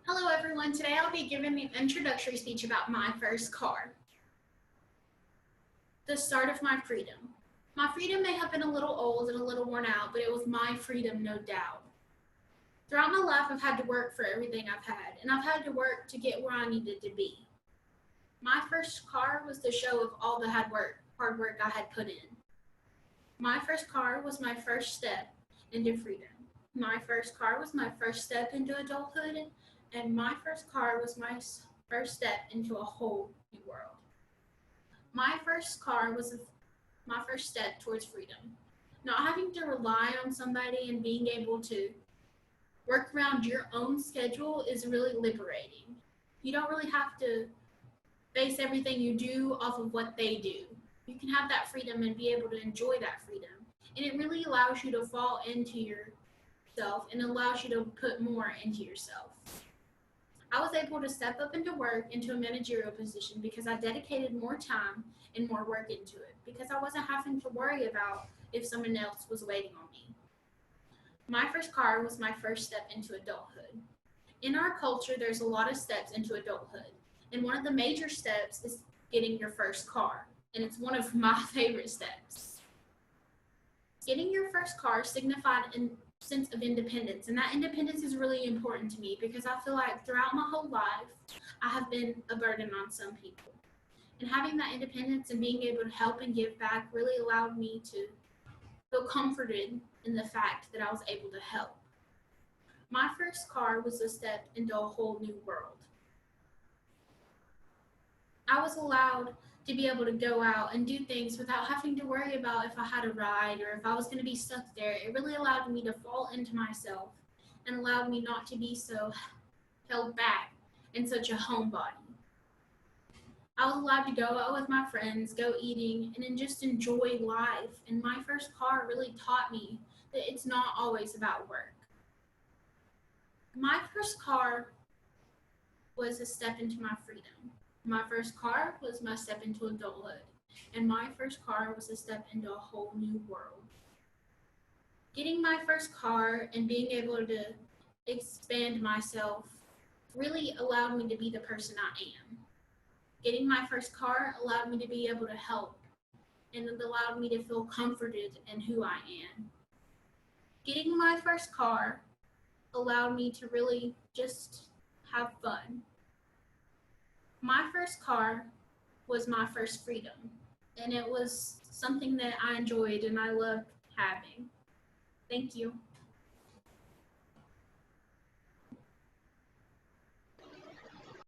Hello everyone, today I'll be giving an introductory speech about my first car. The start of my freedom. My freedom may have been a little old and a little worn out, but it was my freedom, no doubt. Throughout my life, I've had to work for everything I've had, and I've had to work to get where I needed to be. My first car was the show of all the hard work I had put in. My first car was my first step into freedom. My first car was my first step into adulthood, and my first car was my first step into a whole new world. My first car was my first step towards freedom. Not having to rely on somebody and being able to work around your own schedule is really liberating. You don't really have to base everything you do off of what they do. You can have that freedom and be able to enjoy that freedom. And it really allows you to fall into yourself and allows you to put more into yourself. I was able to step up into work into a managerial position because I dedicated more time and more work into it, because I wasn't having to worry about if someone else was waiting on me. My first car was my first step into adulthood. In our culture, there's a lot of steps into adulthood, and one of the major steps is getting your first car, and it's one of my favorite steps. Getting your first car signified a sense of independence, and that independence is really important to me because I feel like throughout my whole life, I have been a burden on some people. And having that independence and being able to help and give back really allowed me to feel comforted in the fact that I was able to help. My first car was a step into a whole new world. I was allowed to be able to go out and do things without having to worry about if I had a ride or if I was going to be stuck there. It really allowed me to fall into myself and allowed me not to be so held back in such a homebody. I was allowed to go out with my friends, go eating, and then just enjoy life. And my first car really taught me that it's not always about work. My first car was a step into my freedom. My first car was my step into adulthood. And my first car was a step into a whole new world. Getting my first car and being able to expand myself really allowed me to be the person I am. Getting my first car allowed me to be able to help, and it allowed me to feel comforted in who I am. Getting my first car allowed me to really just have fun. My first car was my first freedom, and it was something that I enjoyed and I loved having. Thank you.